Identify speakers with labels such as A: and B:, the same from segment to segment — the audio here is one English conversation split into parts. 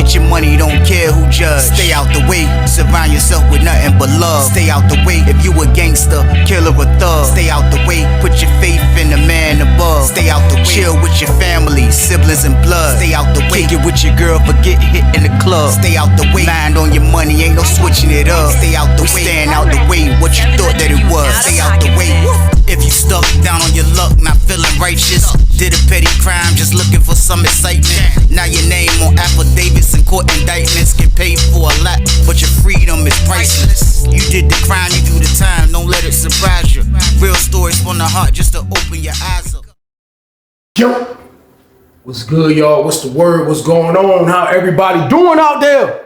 A: Get your money, don't care who judge. Stay out the way, surround yourself with nothing but love. Stay out the way, if you a gangster, killer or thug. Stay out the way, put your faith in the man above. Stay out the way, chill with your family, siblings and blood. Stay out the way, kick it with your girl, forget hit in the club. Stay out the way, mind on your money, ain't no switching it up. Stay out the way, stand out the way, what you thought that it was. Stay out the way. If you stuck down on your luck, not feeling righteous, did a petty crime, just looking for some excitement. Now your name on affidavits and court indictments, get paid for a lot, but your freedom is priceless. You did the crime, you do the time, don't let it surprise you. Real stories from the heart, just to open your eyes up.
B: Yo, what's good, y'all? What's the word? What's going on? How everybody doing out there?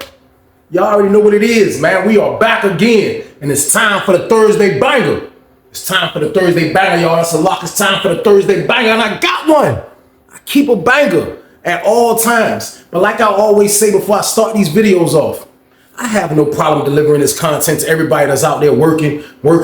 B: Y'all already know what it is, man. We are back again, and it's time for the Thursday banger. It's time for the Thursday banger, y'all. That's a lock. It's time for the Thursday banger, and I got one. I keep a banger at all times. But like I always say before I start these videos off, I have no problem delivering this content to everybody that's out there working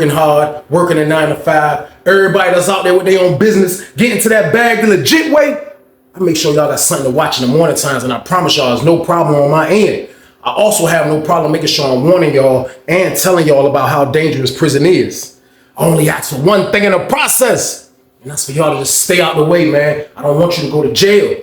B: hard, working a 9 to 5. Everybody that's out there with their own business, getting to that bag the legit way. I make sure y'all got something to watch in the morning times, and I promise y'all there's no problem on my end. I also have no problem making sure I'm warning y'all and telling y'all about how dangerous prison is. I only ask for one thing in the process, and that's for y'all to just stay out the way, man. I don't want you to go to jail.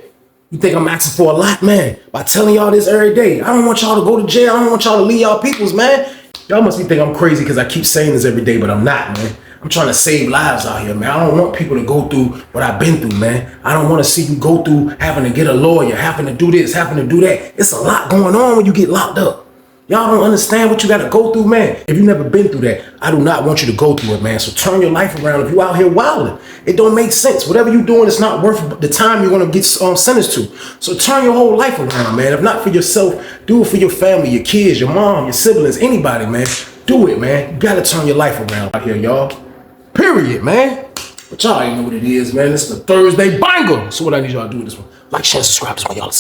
B: You think I'm asking for a lot, man, by telling y'all this every day. I don't want y'all to go to jail. I don't want y'all to leave y'all peoples, man. Y'all must be thinking I'm crazy because I keep saying this every day, but I'm not, man. I'm trying to save lives out here, man. I don't want people to go through what I've been through, man. I don't want to see you go through having to get a lawyer, having to do this, having to do that. It's a lot going on when you get locked up. Y'all don't understand what you got to go through, man. If you've never been through that, I do not want you to go through it, man. So turn your life around. If you out here wilding, it don't make sense. Whatever you're doing, it's not worth the time you're going to get sentenced to. So turn your whole life around, man. If not for yourself, do it for your family, your kids, your mom, your siblings, anybody, man. Do it, man. You got to turn your life around out here, y'all. Period, man. But y'all already know what it is, man. This is the Thursday banger. So what I need y'all to do with this one, like, share, subscribe. This one, y'all.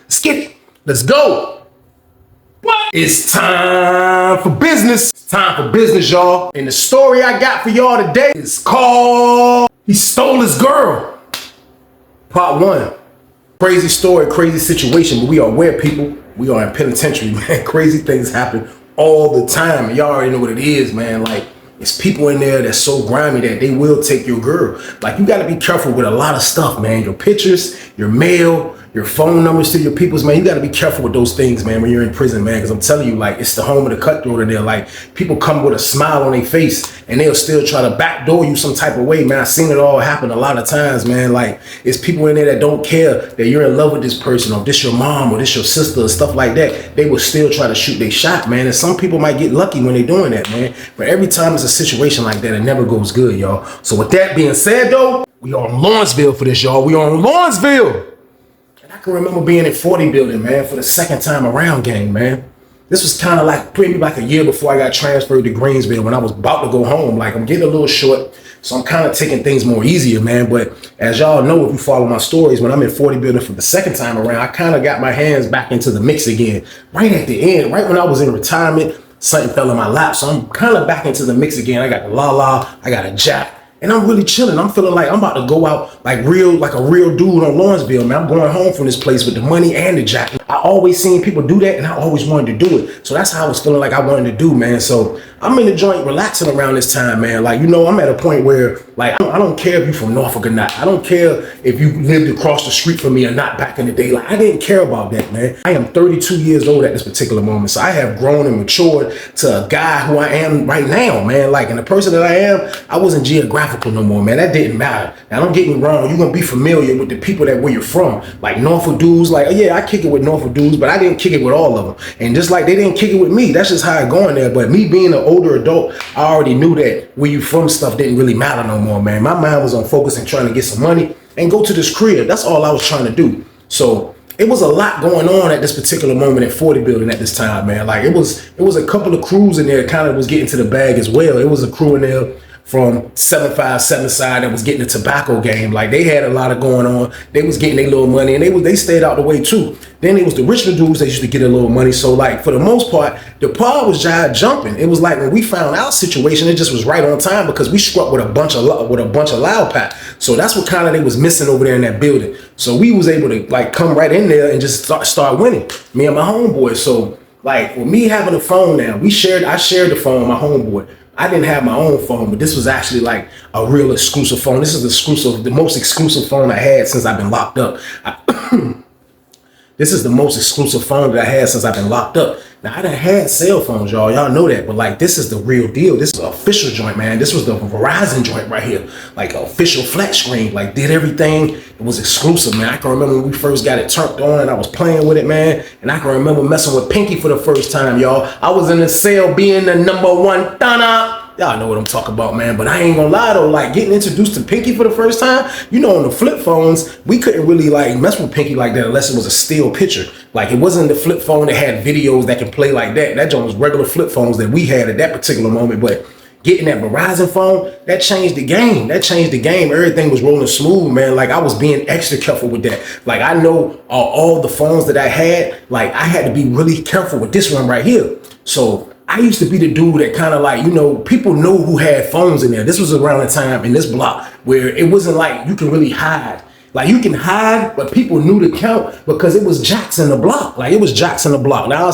B: Let's get it. Let's go. What? It's time for business. It's time for business, y'all. And the story I got for y'all today is called He Stole His Girl. Part 1. Crazy story, crazy situation, but we are aware, people. We are in penitentiary, man. Crazy things happen all the time. And y'all already know what it is, man. Like, it's people in there that's so grimy that they will take your girl. Like, you gotta be careful with a lot of stuff, man. Your pictures, your mail, your phone numbers to your peoples, man. You got to be careful with those things, man, when you're in prison, man, because I'm telling you, like, it's the home of the cutthroat in there. Like, people come with a smile on their face and they'll still try to backdoor you some type of way, man. I've seen it all happen a lot of times, man. Like, it's people in there that don't care that you're in love with this person, or this your mom, or this your sister, or stuff like that. They will still try to shoot their shot, man. And some people might get lucky when they're doing that, man. But every time it's a situation like that, it never goes good, y'all. So with that being said, though, we on Lawrenceville for this, y'all. We on Lawrenceville. I can remember being in 40 building, man, for the second time around gang, man. This was kind of like pretty like a year before I got transferred to Greensville when I was about to go home. Like, I'm getting a little short, so I'm kind of taking things more easier, man. But as y'all know, if you follow my stories, when I'm in 40 building for the second time around, I kind of got my hands back into the mix again. Right at the end, right when I was in retirement, something fell in my lap. So I'm kind of back into the mix again. I got the La, I got a Jack. And I'm really chilling. I'm feeling like I'm about to go out like a real dude on Lawrenceville, man. I'm going home from this place with the money and the jacket. I always seen people do that, and I always wanted to do it. So that's how I was feeling like I wanted to do, man. So I'm in the joint relaxing around this time, man. Like, you know, I'm at a point where, like, I don't care if you're from Norfolk or not. I don't care if you lived across the street from me or not back in the day. Like, I didn't care about that, man. I am 32 years old at this particular moment. So I have grown and matured to a guy who I am right now, man. Like, and the person that I am, I wasn't geographical no more, man. That didn't matter. Now, don't get me wrong. You're going to be familiar with the people that where you're from. Like, Norfolk dudes, like, oh, yeah, I kick it with Norfolk dudes, but I didn't kick it with all of them. And just like they didn't kick it with me, that's just how I go in there. But me being an older adult, I already knew that where you from stuff didn't really matter no more, man. My mind was on focusing, trying to get some money and go to this crib. That's all I was trying to do. So it was a lot going on at this particular moment at 40 building at this time, man. Like, it was a couple of crews in there kind of was getting to the bag as well. It was a crew in there from 757 side that was getting the tobacco game. Like they had a lot of going on. They was getting their little money, and they stayed out the way too. Then it was the richer dudes that used to get a little money. So like for the most part, the pod was jive jumping. It was like when we found our situation, it just was right on time because we struck with a bunch of loud pack. So that's what kind of they was missing over there in that building. So we was able to like come right in there and just start winning. Me and my homeboy. So like with me having a phone now, I shared the phone with my homeboy. I didn't have my own phone, but this was actually like a real exclusive phone. This is the most exclusive phone I had since I've been locked up. This is the most exclusive phone that I had since I've been locked up. Now I done had cell phones, y'all know that, but like this is the real deal. This is an official joint, man. This was the Verizon joint right here, like an official flat screen, like did everything. It was exclusive, man. I can remember when we first got it turned on and I was playing with it, man. And I can remember messing with Pinky for the first time, y'all. I was in the cell being the #1 Thana. Y'all know what I'm talking about, man. But I ain't gonna lie though, like getting introduced to Pinky for the first time, you know, on the flip phones, we couldn't really like mess with Pinky like that unless it was a still picture. Like it wasn't the flip phone that had videos that can play like that. That joint was regular flip phones that we had at that particular moment. But getting that Verizon phone, that changed the game. Everything was rolling smooth, man. Like I was being extra careful with that. Like I know all the phones that I had, like I had to be really careful with this one right here. So I used to be the dude that kind of like, you know, people know who had phones in there. This was around the time in this block where it wasn't like you can really hide. Like you can hide, but people knew the count because it was jacks in the block. Like it was jacks in the block. Now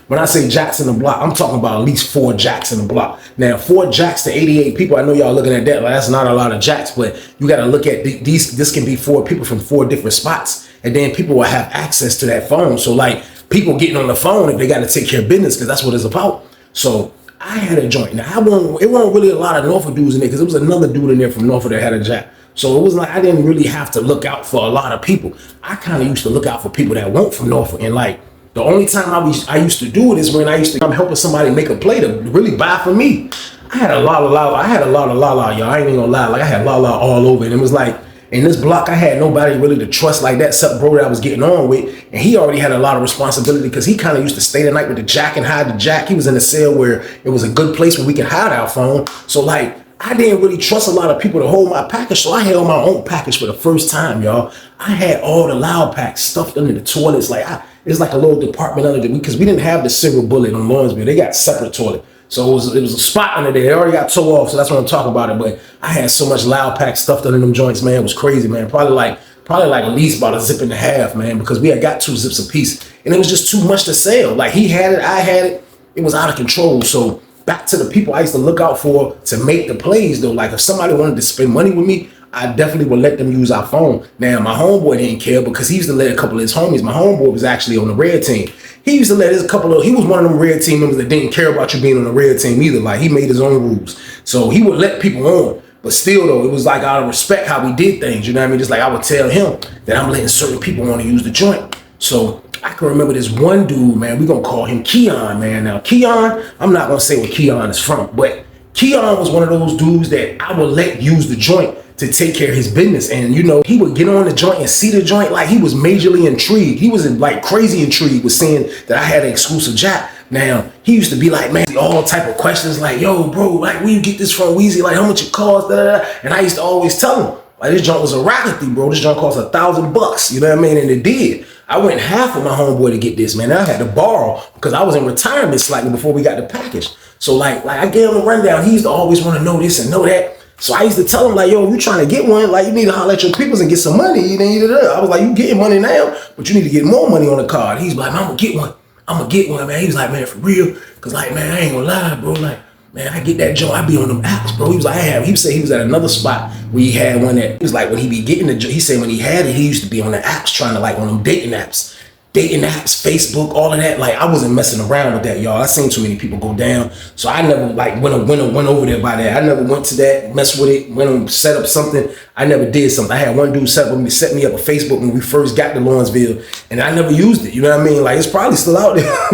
B: when I say jacks in the block, I'm talking about at least 4 jacks in the block. Now 4 jacks to 88 people. I know y'all looking at that. Like that's not a lot of jacks, but you got to look at these. This can be 4 people from 4 different spots, and then people will have access to that phone. So like people getting on the phone if they got to take care of business because that's what it's about. So I had a joint. Now it wasn't really a lot of Norfolk dudes in there because there was another dude in there from Norfolk that had a jack. So it was like I didn't really have to look out for a lot of people. I kind of used to look out for people that weren't from Norfolk. And like the only time I used to do it is when I used to come helping somebody make a play to really buy for me. I had a lot of la, y'all. I ain't even gonna lie. Like I had la all over, and it was like in this block I had nobody really to trust like that except bro that I was getting on with, and he already had a lot of responsibility because he kind of used to stay the night with the jack and hide the jack. He was in a cell where it was a good place where we could hide our phone. So like I didn't really trust a lot of people to hold my package, so I held my own package for the first time, y'all. I had all the loud packs stuffed under the toilets. Like it's like a little department under the, because we didn't have the silver bullet on Lawrenceville. They got separate toilet. So it was a spot under there. It already got tore off, so that's what I'm talking about it. But I had so much loud pack stuffed under them joints, man. It was crazy, man. Probably like at least about a zip and a half, man, because we had got 2 zips a piece. And it was just too much to sell. Like he had it, I had it. It was out of control. So back to the people I used to look out for to make the plays though. Like if somebody wanted to spend money with me, I definitely would let them use our phone. Now my homeboy didn't care because he used to let a couple of his homies. My homeboy was actually on the red team. He used to let he was one of them red team members that didn't care about you being on the red team either. Like he made his own rules. So he would let people on. But still though, it was like out of respect how we did things. You know what I mean? Just like I would tell him that I'm letting certain people want to use the joint. So I can remember this one dude, man, we're going to call him Keon, man. Now, Keon, I'm not going to say where Keon is from, but Keon was one of those dudes that I would let use the joint to take care of his business. And, you know, he would get on the joint and see the joint like he was majorly intrigued. He was like crazy intrigued with seeing that I had an exclusive jack. Now, he used to be like, man, all type of questions like, yo, bro, like, where you get this from, Weezy? Like, how much it costs? Da, da, da. And I used to always tell him, like, this joint was a racket, bro. This joint cost $1,000. You know what I mean? And it did. I went half with my homeboy to get this, man. I had to borrow because I was in retirement slightly before we got the package. So like I gave him a rundown. He used to always want to know this and know that. So I used to tell him like, yo, you trying to get one, like you need to holler at your peoples and get some money. I was like, you getting money now, but you need to get more money on the card. He's like, man, I'm gonna get one, man. He was like, man, for real. Cause like, man, I ain't gonna lie, bro. Like, man, I get that joint. I be on them apps, bro. He was like, he said he was at another spot where he had one that, he was like, when he be getting the joint, he said when he had it, he used to be on the apps trying to like on them dating apps, Facebook, all of that. Like I wasn't messing around with that, y'all. I seen too many people go down. So I never like went over there by that. I never went to that, mess with it, went and set up something. I never did something. I had one dude set me up a Facebook when we first got to Lawrenceville, and I never used it. You know what I mean? Like it's probably still out there,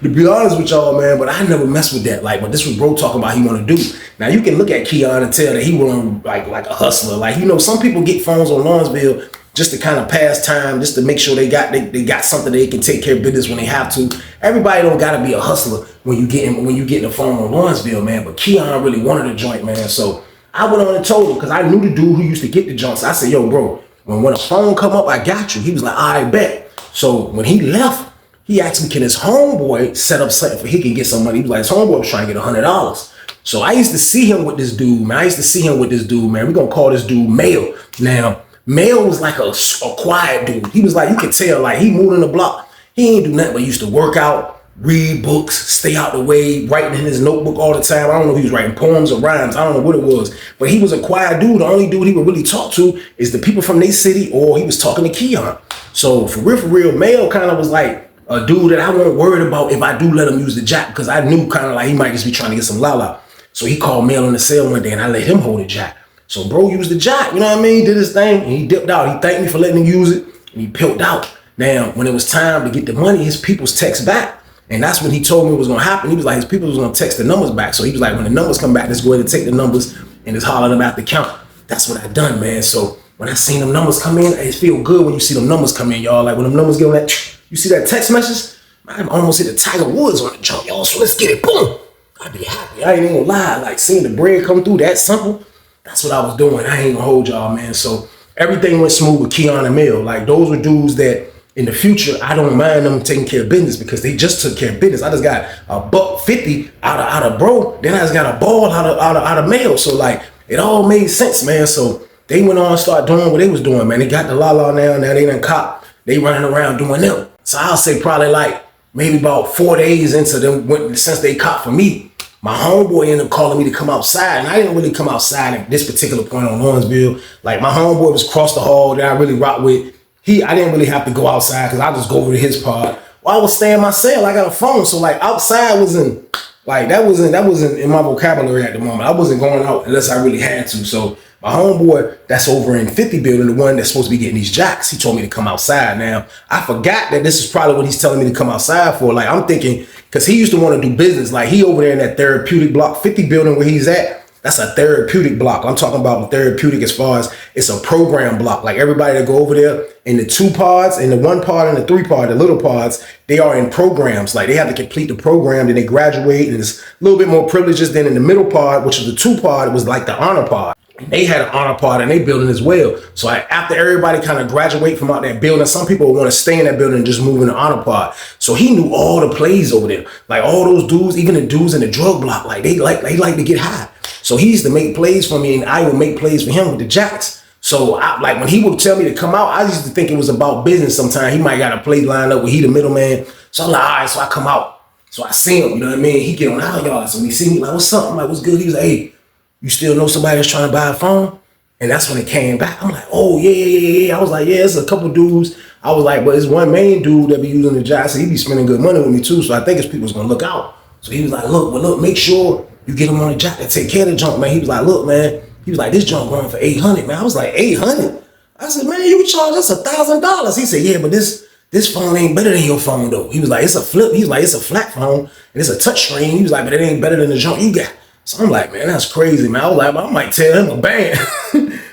B: to be honest with y'all, man. But I never messed with that. Like, but this was bro talking about he want to do. Now you can look at Keon and tell that he was like a hustler. Like, you know, some people get phones on Lawrenceville just to kind of pass time, just to make sure they got something they can take care of business when they have to. Everybody don't gotta be a hustler when you get in a phone on Lawrenceville, man. But Keon really wanted a joint, man. So I went on and told him, because I knew the dude who used to get the junks. I said, yo, bro, when a phone come up, I got you. He was like, all right, bet. So when he left, he asked me, can his homeboy set up something for he can get some money? He was like, his homeboy was trying to get $100. So I used to see him with this dude, man. We're going to call this dude Mail. Now, Mail was like a quiet dude. He was like, you could tell, like, he moved in the block. He ain't do nothing but used to work out, read books, stay out the way, writing in his notebook all the time. I don't know if he was writing poems or rhymes. I don't know what it was. But he was a quiet dude. The only dude he would really talk to is the people from their city, or he was talking to Keon. So for real, Mail kind of was like a dude that I wasn't worried about if I do let him use the jack, because I knew kind of like he might just be trying to get some lala. So he called Mail on the cell one day and I let him hold the jack. So bro used the jack, you know what I mean? He did his thing and he dipped out. He thanked me for letting him use it and he peeled out. Now, when it was time to get the money, his people's text back. And that's when he told me what was going to happen. He was like, his people was going to text the numbers back. So he was like, when the numbers come back, let's go ahead and take the numbers and just holler them out the count. That's what I done, man. So when I seen them numbers come in, it feel good when you see them numbers come in, y'all. Like when them numbers get on that, you see that text message? I almost hit the Tiger Woods on the jump, y'all. So let's get it, boom. I'd be happy. I ain't even gonna lie. Like seeing the bread come through that simple, that's what I was doing. I ain't gonna hold y'all, man. So everything went smooth with Keon and Mill. Like those were dudes that in the future, I don't mind them taking care of business because they just took care of business. I just got $150 out of bro. Then I just got a ball out of Mail. So like it all made sense, man. So they went on and started doing what they was doing, man. They got the la now. Now they done cop. They running around doing them. So I'll say probably like maybe about 4 days into them since they cop for me. My homeboy ended up calling me to come outside, and I didn't really come outside at this particular point on Lawrenceville. Like my homeboy was across the hall that I really rock with. I didn't really have to go outside because I just go over to his pod. Well, I was staying in my cell. I got a phone, so like outside wasn't like that wasn't in my vocabulary at the moment. I wasn't going out unless I really had to. So my homeboy that's over in 50 building, the one that's supposed to be getting these jacks, he told me to come outside. Now I forgot that this is probably what he's telling me to come outside for. Like I'm thinking, because he used to want to do business. Like he over there in that therapeutic block 50 building where he's at. That's a therapeutic block. I'm talking about therapeutic as far as it's a program block. Like everybody that go over there in the 2 pods, in the 1 pod and the 3 pod, the little pods, they are in programs. Like they have to complete the program, then they graduate, and it's a little bit more privileges than in the middle pod, which is the 2 pod. It was like the honor pod. They had an honor pod in their building as well. So after everybody kind of graduate from out that building, some people want to stay in that building and just move in the honor pod. So he knew all the plays over there. Like all those dudes, even the dudes in the drug block, like they like to get high. So he used to make plays for me and I would make plays for him with the jacks. So like when he would tell me to come out, I used to think it was about business sometimes. He might got a play lined up where he the middleman. So I'm like, all right, so I come out. So I see him, you know what I mean? He get on our yard. So when he see me, like, what's up? I'm like, what's good? He was like, hey, you still know somebody that's trying to buy a phone? And that's when it came back. I'm like, oh, yeah. I was like, yeah, it's a couple dudes. I was like, but it's one main dude that be using the jack. So he be spending good money with me too. So I think his people's gonna look out. So he was like, look, make sure you get him on the jack and take care of the junk, man. He was like, look, man. He was like, this junk going for $800, man. I was like, $800? I said, man, you charge us $1,000. He said, yeah, but this phone ain't better than your phone though. He was like, it's a flip. He was like, it's a flat phone and it's a touch screen. He was like, but it ain't better than the junk you got. So I'm like, man, that's crazy, man. I was like, I might tell him a band.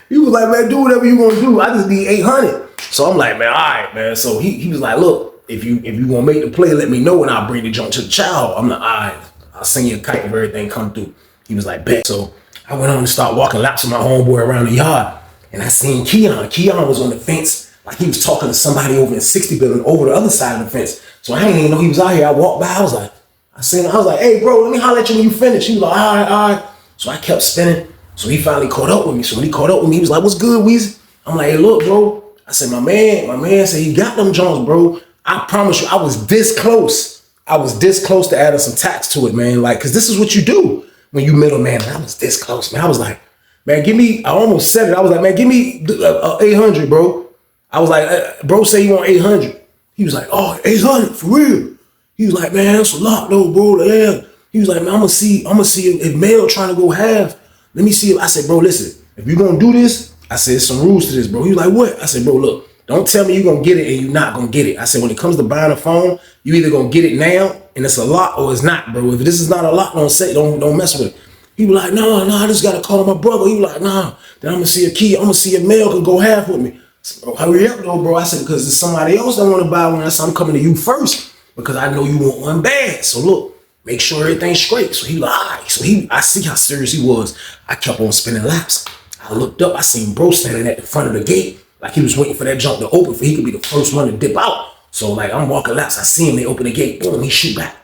B: He was like, man, do whatever you want to do. I just need $800. So I'm like, man, all right, man. So he was like, look, if you want to make the play, let me know and I'll bring the junk to the child. I'm like, all right, I'll send you a kite if everything come through. He was like, bet. So I went on and started walking laps with my homeboy around the yard. And I seen Keon. Keon was on the fence. Like he was talking to somebody over in 60 building over the other side of the fence. So I didn't even know he was out here. I walked by. I was like, hey, bro, let me holler at you when you finish. He was like, all right. So I kept spinning. So he finally caught up with me. So when he caught up with me, he was like, what's good, Weezy? I'm like, hey, look, bro. I said, my man said he got them Jones, bro. I promise you, I was this close. To adding some tax to it, man. Like, cause this is what you do when you middleman. I was this close, man. I was like, man, I almost said it. I was like, man, give me 800, bro. I was like, bro, say you want 800. He was like, oh, 800 for real. He was like, man, that's a lot though, bro. Yeah. He was like, man, I'm gonna see if Mail trying to go half. Let me see. I said, bro, listen, if you're gonna do this, I said, there's some rules to this, bro. He was like, what? I said, bro, look, don't tell me you're gonna get it and you're not gonna get it. I said, when it comes to buying a phone, you either gonna get it now and it's a lot or it's not, bro. If this is not a lot, don't mess with it. He was like, no, I just gotta call my brother. He was like, nah, then I'm gonna see if Mail can go half with me. I said, bro, hurry up though, bro. I said, because there's somebody else that wanna buy one. I said, I'm coming to you first because I know you want one bad. So look, make sure everything's straight. So he like, all right. So I see how serious he was. I kept on spinning laps. I looked up, I seen bro standing at the front of the gate, like he was waiting for that jump to open for he could be the first one to dip out. So like I'm walking laps, I see him, they open the gate, boom, he shoot back.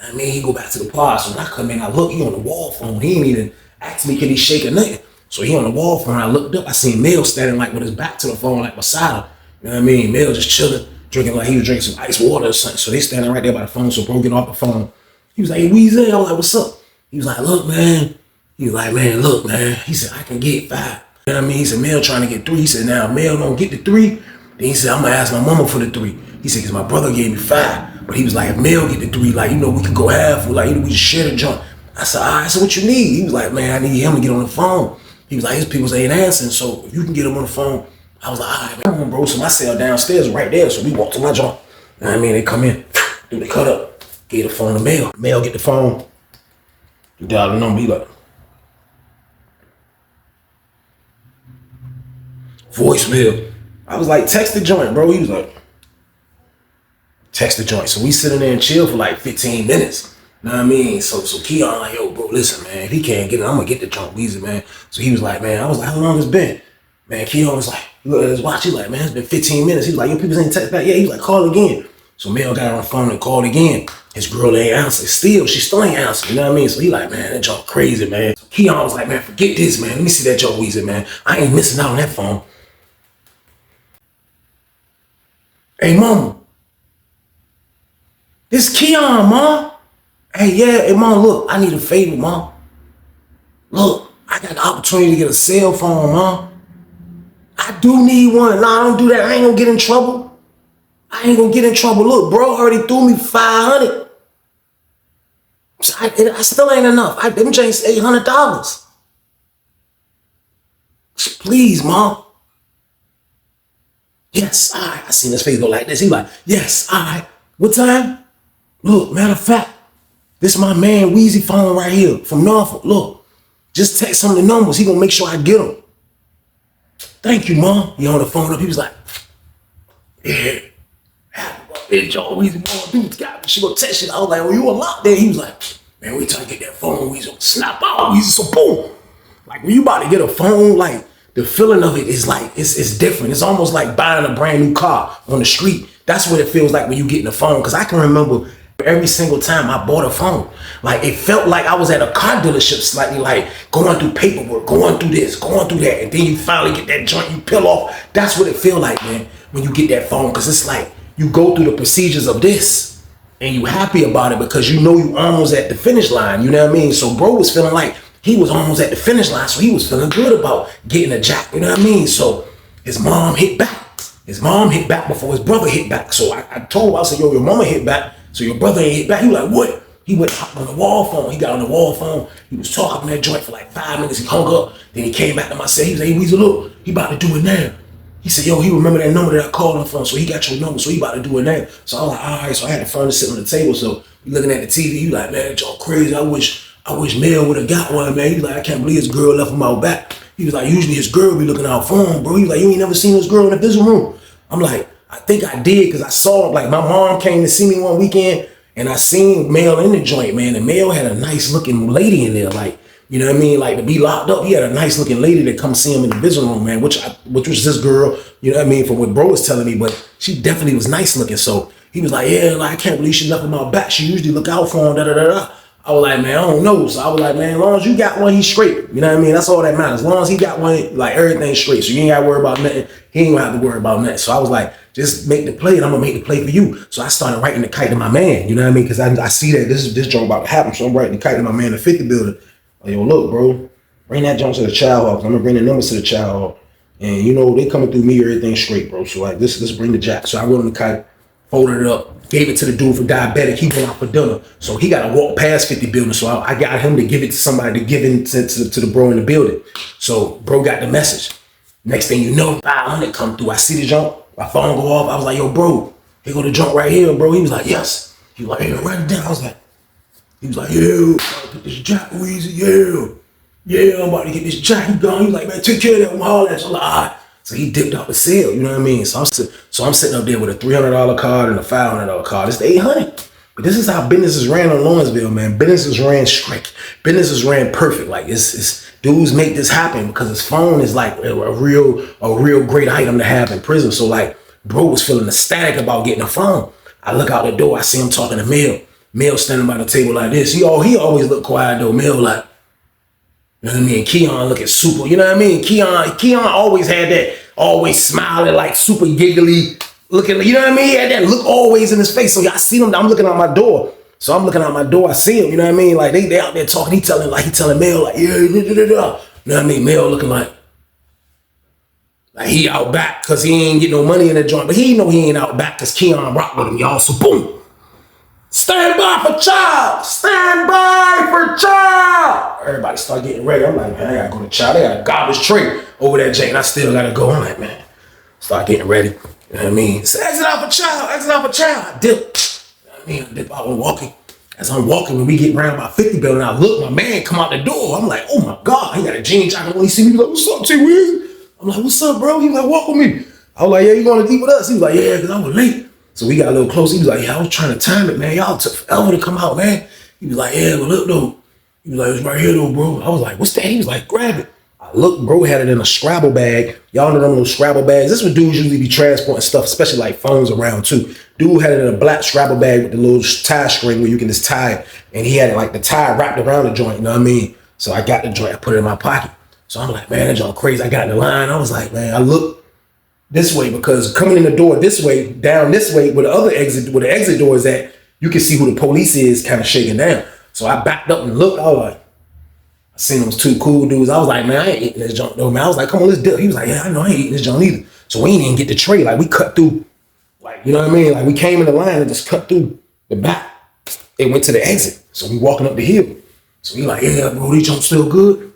B: I mean, he go back to the pod. So when I come in, I look, he on the wall phone. He ain't even ask me, can he shake or nothing? So he on the wall phone. I looked up, I seen Mel standing like with his back to the phone, like beside him. You know what I mean? Mel just chilling, drinking like he was drinking some ice water or something. So they standing right there by the phone. So bro get off the phone. He was like, hey, Weezy. I was like, what's up? He was like, look, man. He was like, man, look, man. He said, I can get 5. You know what I mean? He said, Mel trying to get 3. He said, now Mel don't get the 3. Then he said, I'm gonna ask my mama for the 3. He said, because my brother gave me 5. But he was like, if Mel get the 3, like, you know, we could go half. Like, we just share the junk. I said, all right, so what you need? He was like, man, I need him to get on the phone. He was like, his people ain't answering, so if you can get him on the phone. I was like, all right, man, bro. So my cell downstairs right there. So we walked to my joint. You know what I mean? They come in, do the cut up, gave the phone to Mel. Mel get the phone. You dial the number, he like, voicemail. I was like, text the joint, bro. He was like, text the joint. So we sit in there and chill for like 15 minutes. You know what I mean? So Keon like, yo, bro, listen, man, if he can't get it, I'm gonna get the joint Weezy, man. So he was like, man, I was like, how long it's been? Man, Keon was like, look at his watch. He's like, man, it's been 15 minutes. He was like, yo, people ain't text back. Yeah, he was like, call again. So Mel got on the phone and called again. His girl ain't answering. She still ain't answering. You know what I mean? So he like, man, that joint crazy, man. So Keon was like, man, forget this, man. Let me see that joint Weezy, man. I ain't missing out on that phone. Hey, mama. This Keon, ma. Hey, yeah, hey, mom, look, I need a favor, mom. Look, I got the opportunity to get a cell phone, mom. I do need one. Nah, I don't do that. I ain't gonna get in trouble. I ain't gonna get in trouble. Look, bro already threw me 500. I still ain't enough. Them James $800. Please, mom. Yes, all right. I seen his face go like this. He like, yes, all right. What time? Look, matter of fact, this is my man Weezy phone right here from Norfolk. Look, just text him the numbers. He gonna make sure I get them. Thank you, mom. He on the phone up. He was like, yeah. Hey, Joe, Weezy, mom, dude's got me. She gonna text you. I was like, oh, you a lot there? He was like, man, we trying to get that phone. Weezy gonna snap out. Weezy, so boom. Like when you about to get a phone, like the feeling of it is like, it's different. It's almost like buying a brand new car on the street. That's what it feels like when you get in the phone. Cause I can remember every single time I bought a phone, like it felt like I was at a car dealership, slightly like going through paperwork, going through this, going through that, and then you finally get that joint, you peel off. That's what it feel like, man, when you get that phone, because it's like you go through the procedures of this, and you happy about it because you know you almost at the finish line. You know what I mean? So bro was feeling like he was almost at the finish line, so he was feeling good about getting a jack. You know what I mean? So his mom hit back. His mom hit back before his brother hit back. So I told him, I said, yo, your mama hit back. So your brother ain't hit back. He was like, what? He went on the wall phone. He got on the wall phone. He was talking on that joint for like 5 minutes. He hung up. Then he came back to my cell. He was like, hey, Weezy, look, he about to do it now. He said, yo, he remember that number that I called him from. So he got your number. So he about to do it now. So I was like, all right. So I had the phone sitting on the table. So we looking at the TV. You like, man, y'all crazy. I wish Mel would have got one, man. He was like, I can't believe his girl left him out back. He was like, usually his girl be looking out for him, bro. He was like, you ain't never seen his girl in the visiting room. I'm like, I think I did because I saw him. Like my mom came to see me one weekend. And I seen Mel in the joint, man. And Mel had a nice looking lady in there. Like, you know what I mean? Like to be locked up, he had a nice looking lady that come see him in the visiting room, man, which was this girl, you know what I mean? From what bro was telling me, but she definitely was nice looking. So he was like, yeah, like, I can't believe she left him out back. She usually look out for him, da da da da. I was like, man, I don't know. So I was like, man, as long as you got one, he's straight. You know what I mean? That's all that matters. As long as he got one, like everything's straight. So you ain't got to worry about nothing. He ain't gonna have to worry about nothing. So I was like, just make the play and I'm gonna make the play for you. So I started writing the kite to my man. You know what I mean? Because I see that this joint about to happen. So I'm writing the kite to my man in the 50 building. Like, yo, look, bro, bring that joint to the child hall. I'm gonna bring the numbers to the child hall. And you know, they coming through me, everything's straight, bro. So like, let's bring the jack. So I wrote on the kite, folded it up, gave it to the dude for diabetic. He went out for dinner. So he got to walk past 50 buildings. So I got him to give it to somebody to give it to the bro in the building. So bro got the message. Next thing you know, 500 come through. I see the jump. My phone go off. I was like, yo, bro, here go the jump right here, bro. He was like, yes. He was like, yeah, write it down. I was like, he was like, yeah, I'm about to get this jack, Weezy, yeah. Yeah, I'm about to get this jack. He gone. He was like, man, take care of that. I'm hollering. So I'm like, all right. So he dipped out the sale, you know what I mean? So I'm sitting up there with a $300 card and a $500 card. It's the 800. But this is how businesses ran on Lawrenceville, man. Businesses ran straight. Businesses ran perfect. Like it's dudes make this happen because his phone is like a real great item to have in prison. So like, bro was feeling ecstatic about getting a phone. I look out the door, I see him talking to Mel. Mel standing by the table like this. He always look quiet though. Mel like, you know what I mean? Keon looking super, you know what I mean? Keon always had that, always smiling, like super giggly, looking, you know what I mean? He had that look always in his face. So I see him, I'm looking out my door. So I'm looking out my door, I see him, you know what I mean? Like they out there talking, he telling Mel, like, yeah, you know what I mean? Mel looking like he out back because he ain't get no money in the joint, but he know he ain't out back because Keon rock with him, y'all. So boom. Stand by for child! Stand by for child! Everybody start getting ready. I'm like, man, I gotta go to child. They got a garbage tray over that Jane. I still gotta go. I'm like, man, start getting ready. You know what I mean? So exit out for child, exit out for child. I dip. You know what I mean? I dip out and walking. As I'm walking, when we get around by 50 building, I look, my man come out the door. I'm like, oh my God, he got a jean jacket. When he see me, he's like, what's up, T-Wiz? I'm like, what's up, bro? He was like, walk with me. I was like, yeah, you gonna eat with us? He was like, yeah, because I was late. So we got a little close. He was like, yeah, I was trying to time it, man. Y'all took forever to come out, man. He was like, yeah, but look, though. He was like, it's right here, though, bro. I was like, what's that? He was like, grab it. I looked, bro, had it in a Scrabble bag. Y'all know them little Scrabble bags. This is what dudes usually be transporting stuff, especially like phones around, too. Dude had it in a black Scrabble bag with the little tie string where you can just tie it. And he had it like the tie wrapped around the joint, you know what I mean? So I got the joint, I put it in my pocket. So I'm like, man, that joint crazy. I got in the line. I was like, man, I looked this way because coming in the door this way, down this way, where the exit door is at, you can see who the police is kind of shaking down. So I backed up and looked. I was like, I seen those two cool dudes. I was like, man, I ain't eating this junk though, man. I was like, come on, let's dip. He was like, yeah, I know I ain't eating this junk either. So we ain't even get the tray. Like we cut through, like, you know what I mean? Like we came in the line and just cut through the back. It went to the exit. So we walking up the hill. So he like, yeah, bro, these junks still good?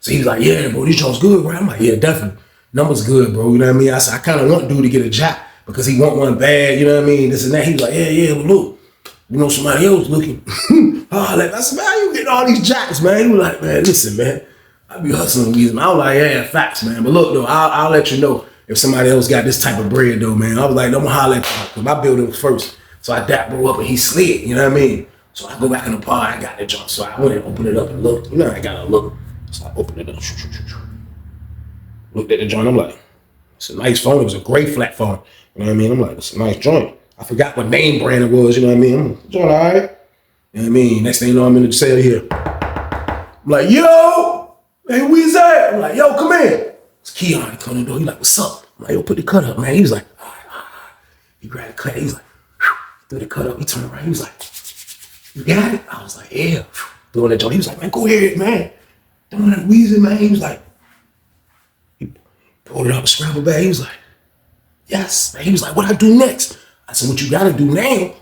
B: So he was like, yeah, bro, these junks good, bro. I'm like, yeah, definitely. Numbers good, bro. You know what I mean? I said, I kind of want dude to get a job because he want one bad, you know what I mean? This and that. He was like, yeah, but look, you know somebody else looking. I said, man, how you getting all these jacks, man? He was like, man, listen, man, I be hustling with I was like, yeah, facts, man. But look, though, I'll let you know if somebody else got this type of bread, though, man. I was like, I'm going to holler at you because my building was first. So I dap bro up and he slid, you know what I mean? So I go back in the pod, I got the junk. So I went and opened it up and looked. You know, I got to look. So I opened it up. Looked at the joint, I'm like, it's a nice phone. It was a great flat phone. You know what I mean? I'm like, it's a nice joint. I forgot what name brand it was, you know what I mean? I'm like, joint, all right. You know what I mean? Next thing you know, I'm in the cell here. I'm like, yo, hey, where's that? I'm like, yo, come in. It's Keon. He come in the door. He like, what's up? I'm like, yo, put the cut up, man. He was like, all right. He grabbed the cut. He was like, threw the cut up. He turned around. He was like, you got it? I was like, yeah. Throwing that joint. He was like, man, go ahead, man. Throwing that wheezing, man. He was like, pulled it out the Scrabble bag. He was like, yes. He was like, what I do next? I said, what you gotta do now,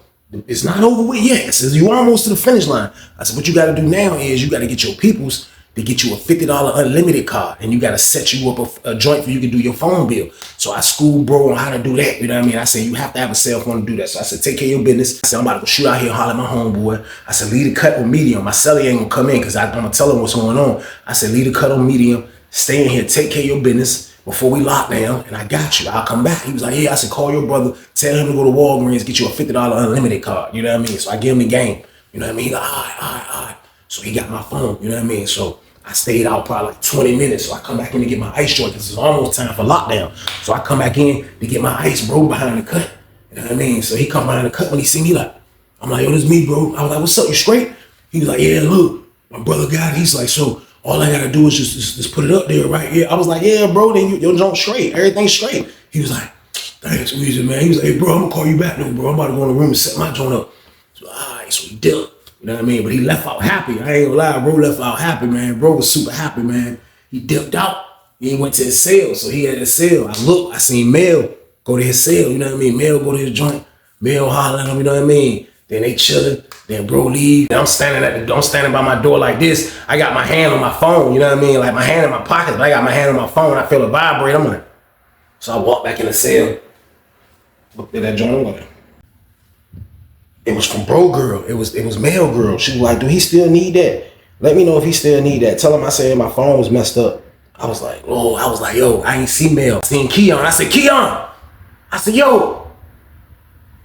B: it's not over with yet. I said, you almost to the finish line. I said, what you gotta do now is you gotta get your peoples to get you a $50 unlimited card, and you gotta set you up a joint for you can do your phone bill. So I schooled bro on how to do that. You know what I mean? I said, you have to have a cell phone to do that. So I said, take care of your business. I said, I'm about to go shoot out here and holler at my homeboy. I said, leave the cut on medium. My celly ain't gonna come in because I'm gonna tell him what's going on. I said, leave the cut on medium. Stay in here, take care of your business before we lock down, and I got you. I'll come back. He was like, yeah. I said, call your brother, tell him to go to Walgreens, get you a $50 unlimited card. You know what I mean? So I give him the game. You know what I mean? He's like, all right. So he got my phone. You know what I mean? So I stayed out probably like 20 minutes. So I come back in to get my ice joint because it's almost time for lockdown. So I come back in to get my ice, bro, behind the cut. You know what I mean? So he come behind the cut when he see me like, I'm like, yo, this me, bro. I was like, what's up? You straight? He was like, yeah, look, my brother got it. He's like, so all I gotta do is just put it up there right here. I was like, yeah, bro, then your junk straight. Everything's straight. He was like, thanks, Weezy, man. He was like, hey, bro, I'm gonna call you back though, bro. I'm about to go in the room and set my joint up. So, all right, so he did. You know what I mean? But he left out happy. I ain't gonna lie, bro left out happy, man. Bro was super happy, man. He dipped out. He went to his cell, so he had his cell. I seen Mel go to his cell, you know what I mean? Mel go to his joint. Mel hollering at him, you know what I mean? Then they chilling. Then bro leave. I'm standing by my door like this. I got my hand on my phone, you know what I mean? Like my hand in my pocket, but I got my hand on my phone. I feel it vibrate. I'm like, so I walk back in the cell. Looked at that joint. I'm like, it was from bro girl. It was male girl. She was like, do he still need that? Let me know if he still need that. Tell him I said my phone was messed up. I was like, yo, I ain't see Mel. I seen Keon. I said, Keon. I said, yo.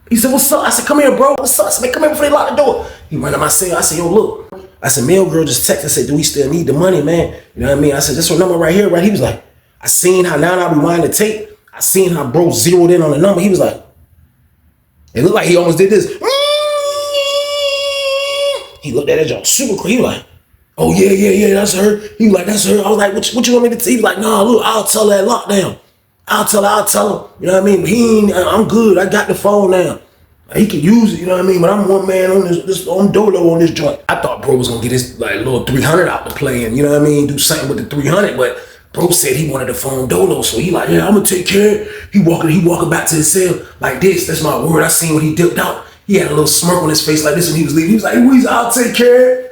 B: He said, what's up? I said, come here, bro. What's up? I said, man, come here before they lock the door. He ran to my cell. I said, yo, look. I said, mail girl just texted and said, do we still need the money, man? You know what I mean? I said, this her number right here, right? He was like, I seen how now I rewind the tape. I seen how bro zeroed in on the number. He was like, it looked like he almost did this. He looked at that joint super quick. He was like, oh, yeah, that's her. He was like, that's her. I was like, what you want me to tell? He was like, nah, look, I'll tell her at lockdown. I'll tell her. You know what I mean? But he ain't, I'm good. I got the phone now. He can use it, you know what I mean? But I'm one man on this I'm dolo on this joint. I thought bro was gonna get his like little 300 out to play and, you know what I mean, do something with the 300, but bro said he wanted the phone dolo, so he like, yeah, I'm gonna take care of it. He walking back to his cell like this. That's my word. I seen when he dipped out. He had a little smirk on his face like this when he was leaving. He was like, Weezy, I'll take care of it.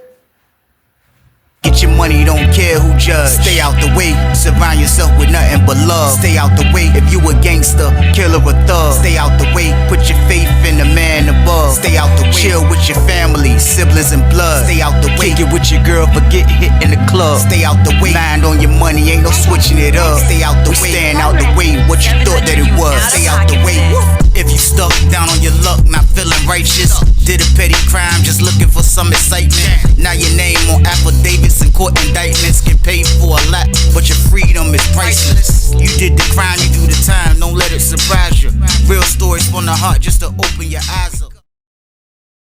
A: Get your money, don't care who judge. Stay out the way, surround yourself with nothing but love. Stay out the way, if you a gangster, killer or thug. Stay out the way, put your faith in the man above. Stay out the way, chill with your family, siblings and blood. Stay out the way, kick it with your girl, forget hit in the club. Stay out the way, mind on your money, ain't no switching it up. Stay out the way, stand out the way, what you thought that it was. Stay out the way, if you stuck down on your luck, not feeling righteous. Did a petty crime, just looking for some excitement. Now your name on affidavits and court indictments. Get paid for a lot, but your freedom is priceless. You did the crime, you do the time, don't let it surprise you. Real stories from the heart, just to open your eyes.